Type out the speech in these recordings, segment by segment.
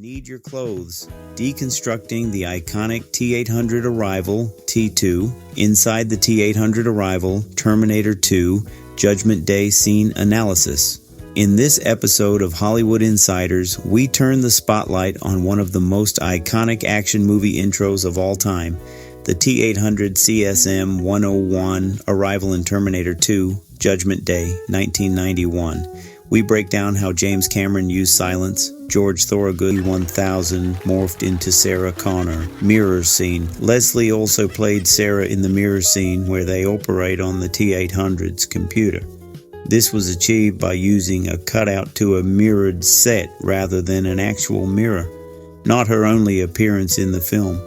Need Your Clothes, deconstructing the iconic T-800 Arrival, T2, inside the T-800 Arrival, Terminator 2, Judgment Day scene analysis. In this episode of Hollywood Insiders, we turn the spotlight on one of the most iconic action movie intros of all time, the T-800 CSM 101 Arrival in Terminator 2, Judgment Day, 1991. We break down how James Cameron used silence, George Thorogood 1000 morphed into Sarah Connor, mirror scene. Leslie also played Sarah in the mirror scene where they operate on the T-800's computer. This was achieved by using a cutout to a mirrored set rather than an actual mirror, not her only appearance in the film.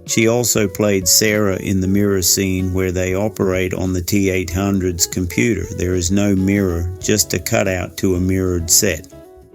She also played Sarah in the mirror scene where they operate on the T-800's computer. There is no mirror, just a cutout to a mirrored set.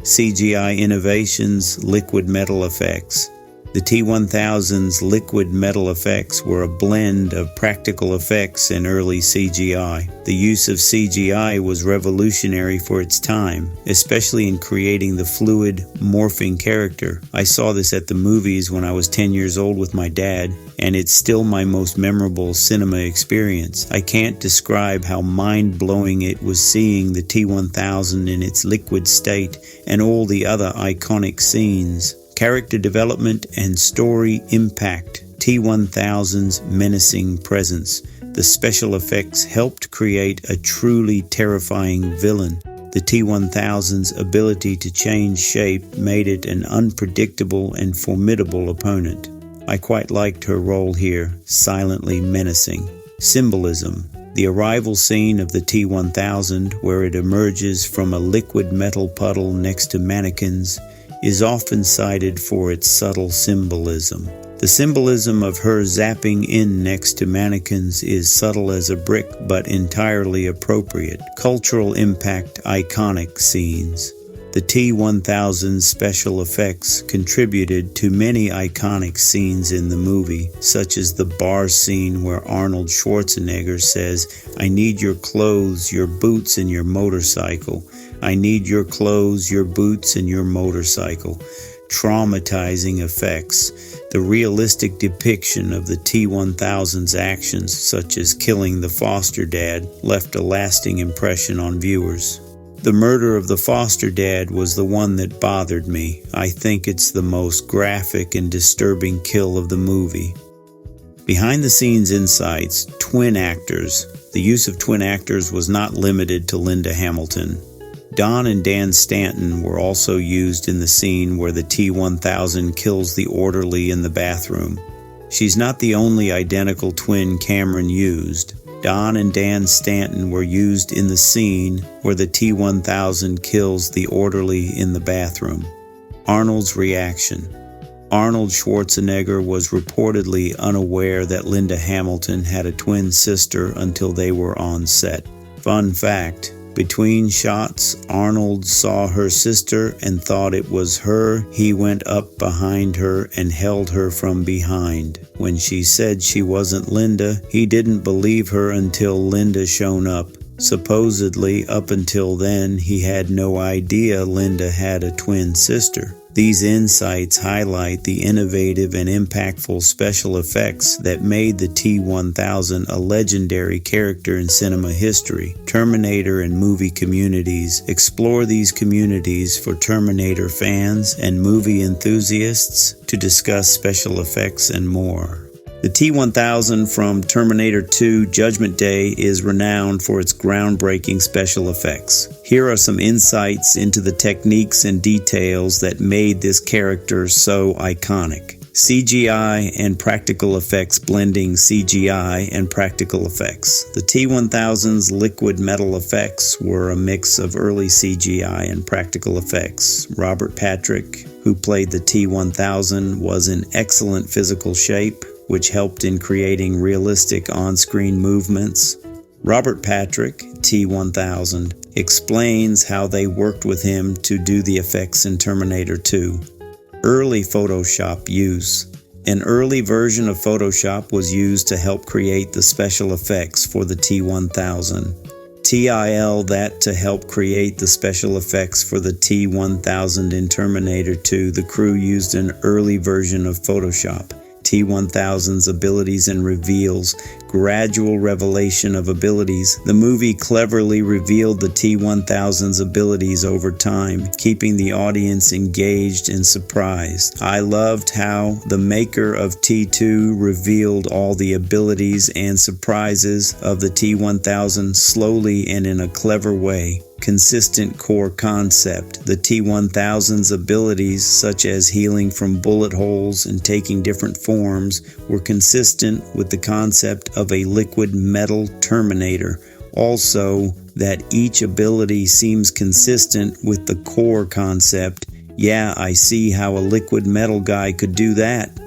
CGI innovations, liquid metal effects. The T-1000's liquid metal effects were a blend of practical effects and early CGI. The use of CGI was revolutionary for its time, especially in creating the fluid, morphing character. I saw this at the movies when I was 10 years old with my dad, and it's still my most memorable cinema experience. I can't describe how mind-blowing it was seeing the T-1000 in its liquid state and all the other iconic scenes. Character development and story impact. T-1000's menacing presence. The special effects helped create a truly terrifying villain. The T-1000's ability to change shape made it an unpredictable and formidable opponent. I quite liked her role here, silently menacing. Symbolism. The arrival scene of the T-1000, where it emerges from a liquid metal puddle next to mannequins, is often cited for its subtle symbolism. The symbolism of her zapping in next to mannequins is subtle as a brick but entirely appropriate. Cultural impact, iconic scenes. The T-1000 special effects contributed to many iconic scenes in the movie, such as the bar scene where Arnold Schwarzenegger says, "I need your clothes, your boots, and your motorcycle. I need your clothes, your boots, and your motorcycle." Traumatizing effects. The realistic depiction of the T-1000's actions, such as killing the foster dad, left a lasting impression on viewers. The murder of the foster dad was the one that bothered me. I think it's the most graphic and disturbing kill of the movie. Behind the scenes insights, twin actors. The use of twin actors was not limited to Linda Hamilton. Don and Dan Stanton were also used in the scene where the T-1000 kills the orderly in the bathroom. She's not the only identical twin Cameron used. Don and Dan Stanton were used in the scene where the T-1000 kills the orderly in the bathroom. Arnold's reaction. Arnold Schwarzenegger was reportedly unaware that Linda Hamilton had a twin sister until they were on set. Fun fact. Between shots, Arnold saw her sister and thought it was her. He went up behind her and held her from behind. When she said she wasn't Linda, he didn't believe her until Linda shown up. Supposedly, up until then, he had no idea Linda had a twin sister. These insights highlight the innovative and impactful special effects that made the T-1000 a legendary character in cinema history. Terminator and movie communities. Explore these communities for Terminator fans and movie enthusiasts to discuss special effects and more. The T-1000 from Terminator 2 Judgment Day is renowned for its groundbreaking special effects. Here are some insights into the techniques and details that made this character so iconic. CGI and practical effects blending CGI and practical effects. The T-1000's liquid metal effects were a mix of early CGI and practical effects. Robert Patrick, who played the T-1000, was in excellent physical shape, which helped in creating realistic on-screen movements. Robert Patrick, T-1000, explains how they worked with him to do the effects in Terminator 2. Early Photoshop use. An early version of Photoshop was used to help create the special effects for the T-1000. TIL that to help create the special effects for the T-1000 in Terminator 2, the crew used an early version of Photoshop. T-1000's abilities and reveals, gradual revelation of abilities. The movie cleverly revealed the T-1000's abilities over time, keeping the audience engaged and surprised. I loved how the maker of T2 revealed all the abilities and surprises of the T-1000 slowly and in a clever way. Consistent core concept. The T-1000's abilities, such as healing from bullet holes and taking different forms, were consistent with the concept of a liquid metal Terminator. Also, that each ability seems consistent with the core concept. Yeah, I see how a liquid metal guy could do that.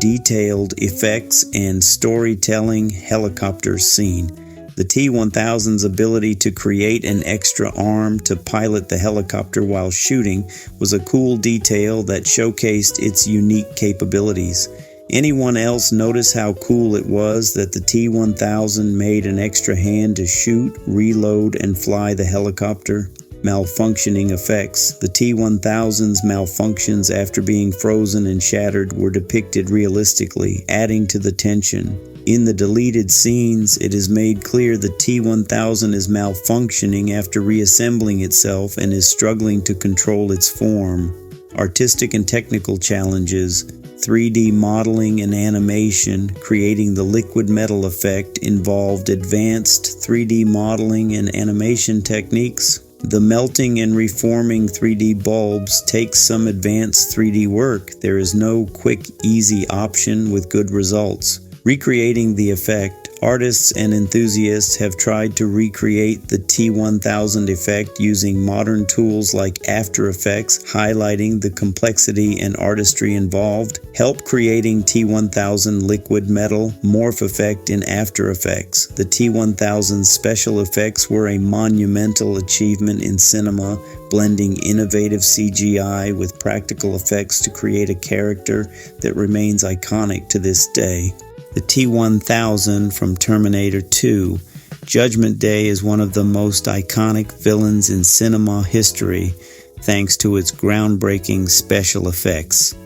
Detailed effects and storytelling helicopter scene. The T-1000's ability to create an extra arm to pilot the helicopter while shooting was a cool detail that showcased its unique capabilities. Anyone else notice how cool it was that the T-1000 made an extra hand to shoot, reload, and fly the helicopter? Malfunctioning effects. The T-1000's malfunctions after being frozen and shattered were depicted realistically, adding to the tension. In the deleted scenes, it is made clear the T-1000 is malfunctioning after reassembling itself and is struggling to control its form. Artistic and technical challenges. 3D modeling and animation, creating the liquid metal effect, involved advanced 3D modeling and animation techniques. The melting and reforming 3D bulbs takes some advanced 3D work. There is no quick, easy option with good results. Recreating the effect. Artists and enthusiasts have tried to recreate the T-1000 effect using modern tools like After Effects, highlighting the complexity and artistry involved. Help creating T-1000 liquid metal morph effect in After Effects. The T-1000's special effects were a monumental achievement in cinema, blending innovative CGI with practical effects to create a character that remains iconic to this day. The T-1000 from Terminator 2. Judgment Day is one of the most iconic villains in cinema history, thanks to its groundbreaking special effects.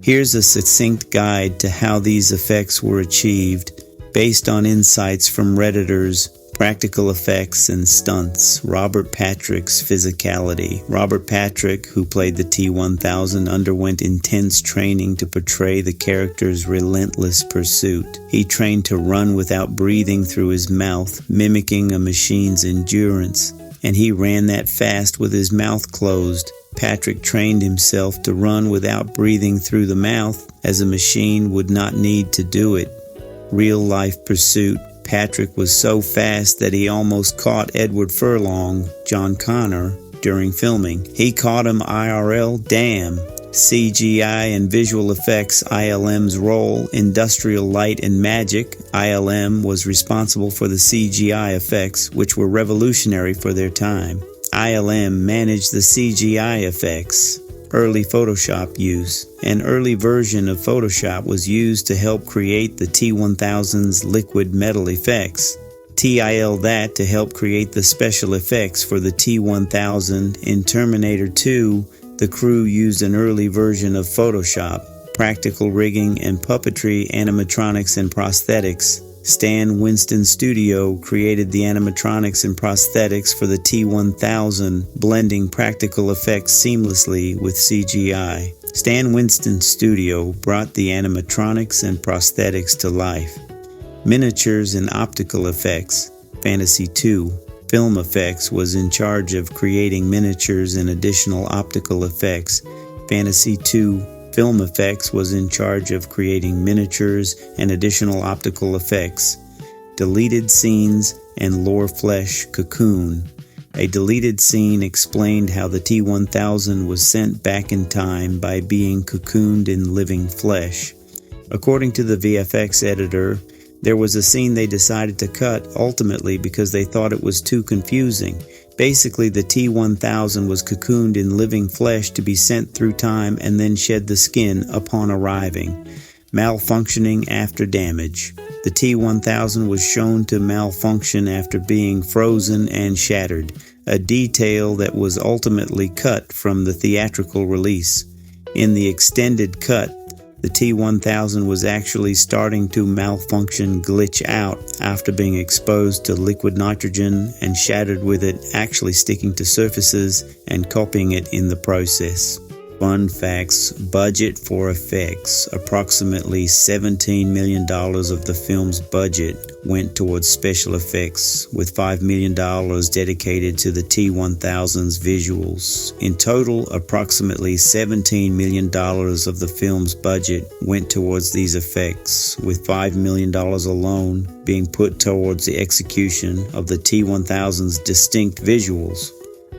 Here's a succinct guide to how these effects were achieved, based on insights from Redditors, practical effects, and stunts. Robert Patrick's physicality. Robert Patrick, who played the T-1000, underwent intense training to portray the character's relentless pursuit. He trained to run without breathing through his mouth, mimicking a machine's endurance, and he ran that fast with his mouth closed. Patrick trained himself to run without breathing through the mouth, as a machine would not need to do it. Real-life pursuit. Patrick was so fast that he almost caught Edward Furlong, John Connor, during filming. He caught him IRL. Damn. CGI and visual effects. ILM's role. Industrial light and magic. ILM was responsible for the CGI effects, which were revolutionary for their time. ILM managed the CGI effects. Early Photoshop use. An early version of Photoshop was used to help create the T-1000's liquid metal effects. TIL that to help create the special effects for the T-1000. In Terminator 2, the crew used an early version of Photoshop, practical rigging and puppetry, animatronics and prosthetics. Stan Winston Studio created the animatronics and prosthetics for the T-1000, blending practical effects seamlessly with CGI. Stan Winston Studio brought the animatronics and prosthetics to life. Miniatures and optical effects. Fantasy 2. Film Effects was in charge of creating miniatures and additional optical effects. Fantasy 2. Film Effects was in charge of creating miniatures and additional optical effects. Deleted scenes and lore flesh cocoon. A deleted scene explained how the T-1000 was sent back in time by being cocooned in living flesh. According to the VFX editor, there was a scene they decided to cut ultimately because they thought it was too confusing. Basically, the T-1000 was cocooned in living flesh to be sent through time and then shed the skin upon arriving. Malfunctioning after damage. The T-1000 was shown to malfunction after being frozen and shattered, a detail that was ultimately cut from the theatrical release. In the extended cut, the T-1000 was actually starting to malfunction, glitch out after being exposed to liquid nitrogen and shattered, with it actually sticking to surfaces and copying it in the process. Fun facts: budget for effects. Approximately $17 million of the film's budget went towards special effects, with $5 million dedicated to the T-1000's visuals. In total, approximately $17 million of the film's budget went towards these effects, with $5 million alone being put towards the execution of the T-1000's distinct visuals.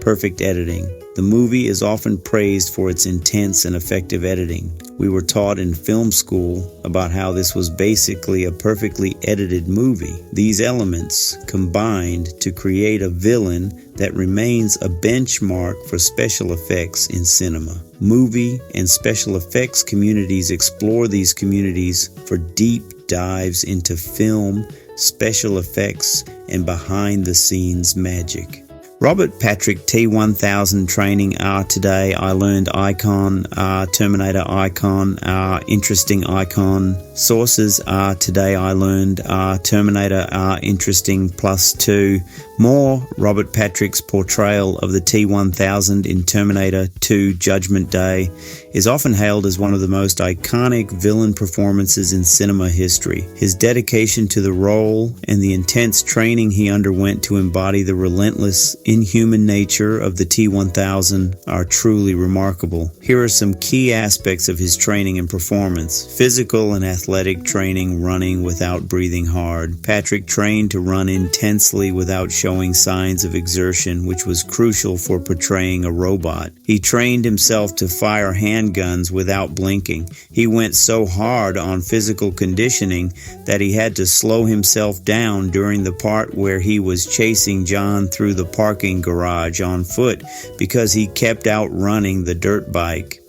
Perfect editing. The movie is often praised for its intense and effective editing. We were taught in film school about how this was basically a perfectly edited movie. These elements combined to create a villain that remains a benchmark for special effects in cinema. Movie and special effects communities explore these communities for deep dives into film, special effects, and behind-the-scenes magic. Robert Patrick T-1000 training today I learned icon, Terminator icon, interesting icon. Sources today I learned Terminator interesting +2. More Robert Patrick's portrayal of the T-1000 in Terminator 2 Judgment Day is often hailed as one of the most iconic villain performances in cinema history. His dedication to the role and the intense training he underwent to embody the relentless, inhuman nature of the T-1000 are truly remarkable. Here are some key aspects of his training and performance. Physical and athletic training, running without breathing hard. Patrick trained to run intensely without showing signs of exertion, which was crucial for portraying a robot. He trained himself to fire handguns without blinking. He went so hard on physical conditioning that he had to slow himself down during the part where he was chasing John through the parking garage on foot because he kept outrunning the dirt bike.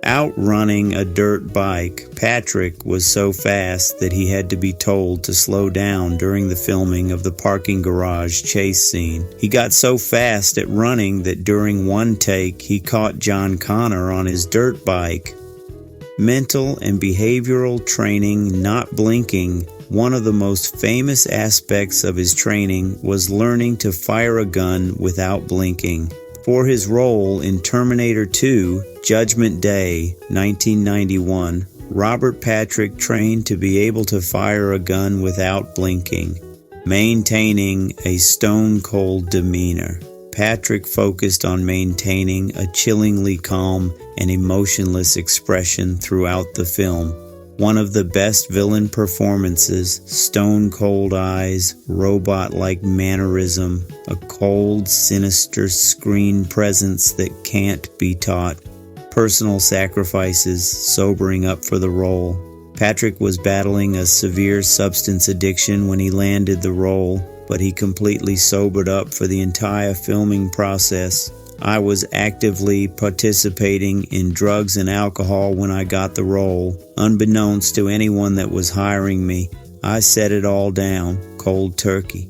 Outrunning a dirt bike, Patrick was so fast that he had to be told to slow down during the filming of the parking garage chase scene. He got so fast at running that during one take he caught John Connor on his dirt bike. Mental and behavioral training, not blinking. One of the most famous aspects of his training was learning to fire a gun without blinking. For his role in Terminator 2, Judgment Day, 1991, Robert Patrick trained to be able to fire a gun without blinking, maintaining a stone-cold demeanor. Patrick focused on maintaining a chillingly calm and emotionless expression throughout the film. One of the best villain performances, stone-cold eyes, robot-like mannerism, a cold, sinister screen presence that can't be taught, personal sacrifices, sobering up for the role. Patrick was battling a severe substance addiction when he landed the role, but he completely sobered up for the entire filming process. I was actively participating in drugs and alcohol when I got the role. Unbeknownst to anyone that was hiring me, I set it all down, cold turkey.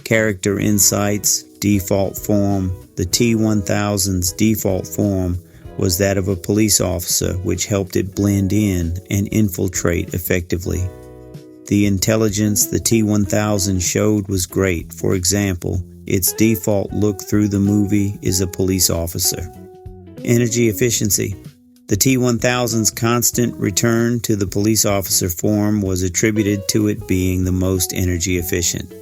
Character insights, default form. The T-1000's default form was that of a police officer, which helped it blend in and infiltrate effectively. The intelligence the T-1000 showed was great. For example, its default look through the movie is a police officer. Energy efficiency. The T-1000's constant return to the police officer form was attributed to it being the most energy efficient.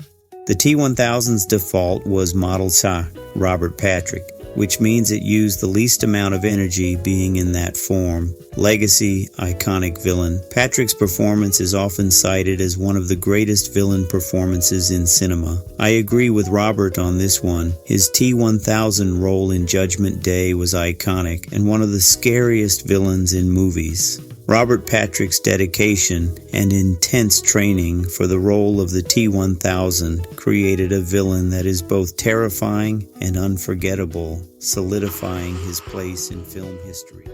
The T-1000's default was Model Psi, Robert Patrick, which means it used the least amount of energy being in that form. Legacy, iconic villain. Patrick's performance is often cited as one of the greatest villain performances in cinema. I agree with Robert on this one. His T-1000 role in Judgment Day was iconic and one of the scariest villains in movies. Robert Patrick's dedication and intense training for the role of the T-1000 created a villain that is both terrifying and unforgettable, solidifying his place in film history.